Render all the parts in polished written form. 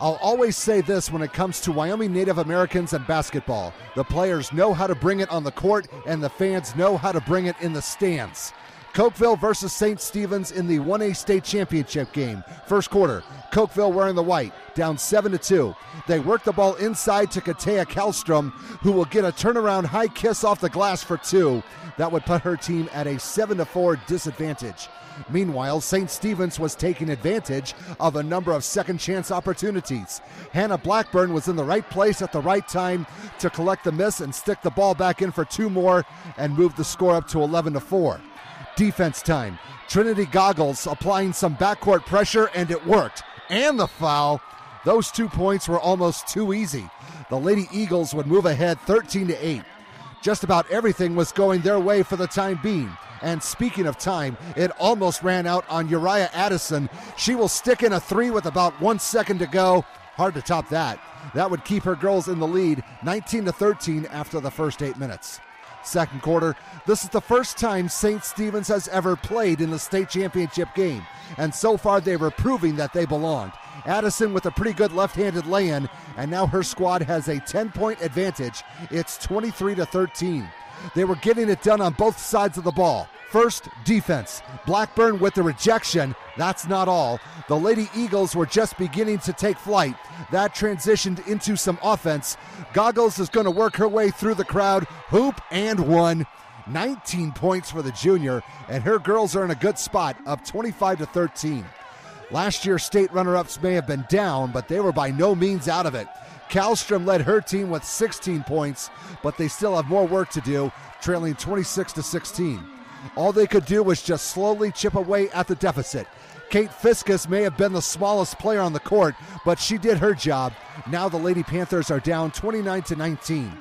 I'll always say this when it comes to Wyoming Native Americans and basketball. The players know how to bring it on the court, and the fans know how to bring it in the stands. Cokeville versus St. Stephen's in the 1A state championship game. First quarter, Cokeville wearing the white, down 7-2. They work the ball inside to Katea Kallstrom, who will get a turnaround high kiss off the glass for two. That would put her team at a 7-4 disadvantage. Meanwhile, St. Stephen's was taking advantage of a number of second chance opportunities. Hannah Blackburn was in the right place at the right time to collect the miss and stick the ball back in for two more and move the score up to 11-4. Defense time. Trinity Goggles applying some backcourt pressure, and it worked. And the foul. Those 2 points were almost too easy. The Lady Eagles would move ahead 13-8. Just about everything was going their way for the time being. And speaking of time, it almost ran out on Uriah Addison. She will stick in a three with about 1 second to go. Hard to top that. That would keep her girls in the lead 19-13 after the first 8 minutes. Second quarter, this is the first time St. Stephen's has ever played in the state championship game, and so far they were proving that they belonged. Addison with a pretty good left-handed lay-in, and now her squad has a 10-point advantage. It's 23-13. They were getting it done on both sides of the ball. First, defense. Blackburn with the rejection. That's not all. The Lady Eagles were just beginning to take flight. That transitioned into some offense. Goggles is going to work her way through the crowd. Hoop and one. 19 points for the junior, and her girls are in a good spot, up 25-13. Last year's state runner-ups may have been down, but they were by no means out of it. Kallstrom led her team with 16 points, but they still have more work to do, trailing 26-16. All they could do was just slowly chip away at the deficit. Kate Fiskus may have been the smallest player on the court, but she did her job. Now the Lady Panthers are down 29-19.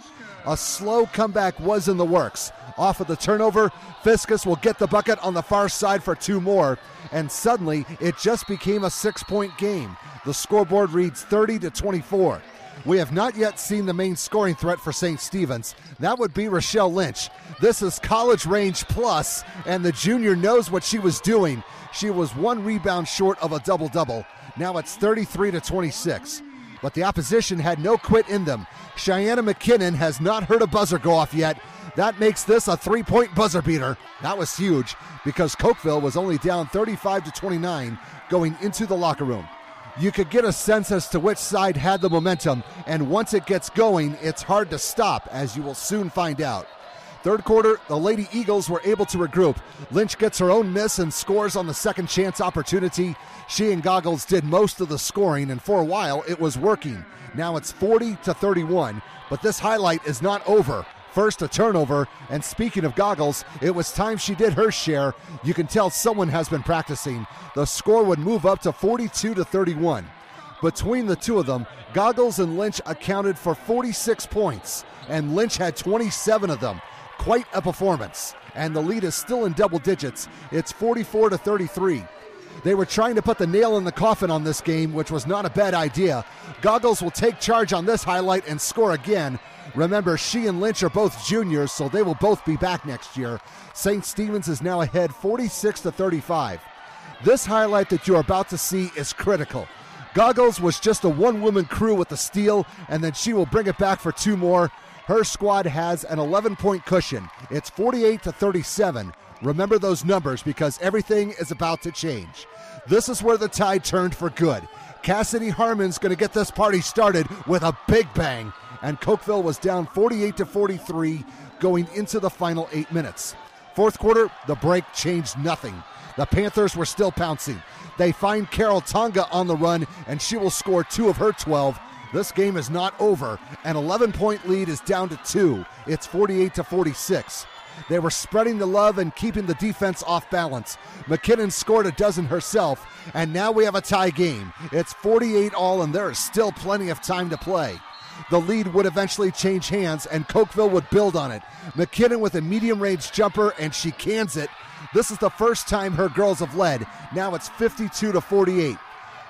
A slow comeback was in the works. Off of the turnover, Fiskus will get the bucket on the far side for two more, and suddenly it just became a 6-point game. The scoreboard reads 30-24. We have not yet seen the main scoring threat for St. Stephen's. That would be Rochelle Lynch. This is college range plus, and the junior knows what she was doing. She was one rebound short of a double-double. Now it's 33-26. But the opposition had no quit in them. Cheyenne McKinnon has not heard a buzzer go off yet. That makes this a 3-point buzzer beater. That was huge because Cokeville was only down 35-29 going into the locker room. You could get a sense as to which side had the momentum, and once it gets going, it's hard to stop, as you will soon find out. Third quarter, the Lady Eagles were able to regroup. Lynch gets her own miss and scores on the second chance opportunity. She and Goggles did most of the scoring, and for a while, it was working. Now it's 40-31, but this highlight is not over. First a turnover, and speaking of Goggles, it was time she did her share. You can tell someone has been practicing. The score would move up to 42-31. Between the two of them, Goggles and Lynch accounted for 46 points, and Lynch had 27 of them. Quite a performance, and the lead is still in double digits. It's 44-33. They were trying to put the nail in the coffin on this game, which was not a bad idea. Goggles will take charge on this highlight and score again. Remember, she and Lynch are both juniors, so they will both be back next year. St. Stephen's is now ahead 46-35. This highlight that you're about to see is critical. Goggles was just a one-woman crew with the steal, and then she will bring it back for two more. Her squad has an 11-point cushion. It's 48-37. Remember those numbers because everything is about to change. This is where the tide turned for good. Cassidy Harmon's going to get this party started with a big bang. And Cokeville was down 48-43 going into the final 8 minutes. Fourth quarter, the break changed nothing. The Panthers were still pouncing. They find Carol Tonga on the run, and she will score 2 of her 12. This game is not over. An 11-point lead is down to 2. It's 48-46. They were spreading the love and keeping the defense off balance. McKinnon scored a dozen herself, and now we have a tie game. It's 48-all, and there is still plenty of time to play. The lead would eventually change hands, and Cokeville would build on it. McKinnon with a medium-range jumper, and she cans it. This is the first time her girls have led. Now it's 52-48.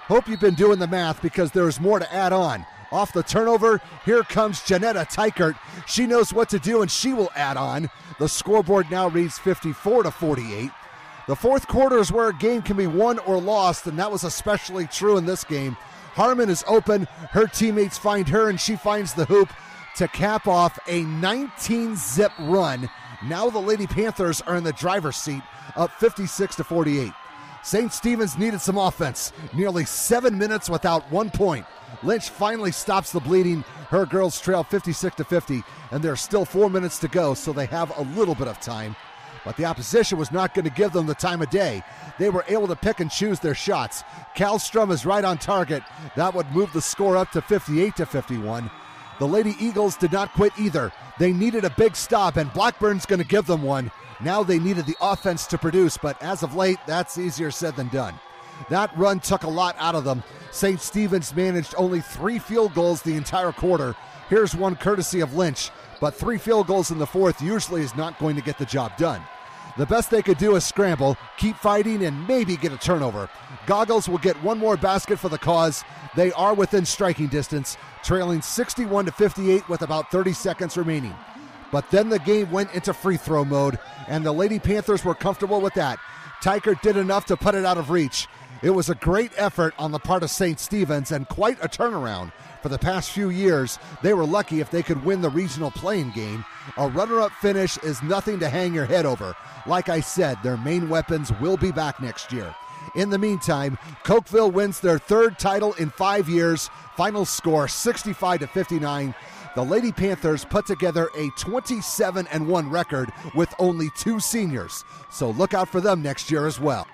Hope you've been doing the math because there's more to add on. Off the turnover, here comes Janetta Tykert. She knows what to do, and she will add on. The scoreboard now reads 54-48. The fourth quarter is where a game can be won or lost, and that was especially true in this game. Harmon is open. Her teammates find her, and she finds the hoop to cap off a 19-zip run. Now the Lady Panthers are in the driver's seat, up 56-48. St. Stephen's needed some offense. Nearly 7 minutes without 1 point. Lynch finally stops the bleeding. Her girls trail 56-50, and there's still 4 minutes to go, so they have a little bit of time. But the opposition was not going to give them the time of day. They were able to pick and choose their shots. Kallstrom is right on target. That would move the score up to 58-51. The Lady Eagles did not quit either. They needed a big stop, and Blackburn's going to give them one. Now they needed the offense to produce, but as of late, that's easier said than done. That run took a lot out of them. St. Stephen's managed only 3 field goals the entire quarter. Here's one courtesy of Lynch, but 3 field goals in the fourth usually is not going to get the job done. The best they could do is scramble, keep fighting, and maybe get a turnover. Goggles will get one more basket for the cause. They are within striking distance, trailing 61-58 with about 30 seconds remaining. But then the game went into free throw mode, and the Lady Panthers were comfortable with that. Tykert did enough to put it out of reach. It was a great effort on the part of St. Stephen's and quite a turnaround. For the past few years, they were lucky if they could win the regional playing game. A runner-up finish is nothing to hang your head over. Like I said, their main weapons will be back next year. In the meantime, Cokeville wins their 3rd title in 5 years. Final score 65-59. The Lady Panthers put together a 27-1 record with only 2 seniors. So look out for them next year as well.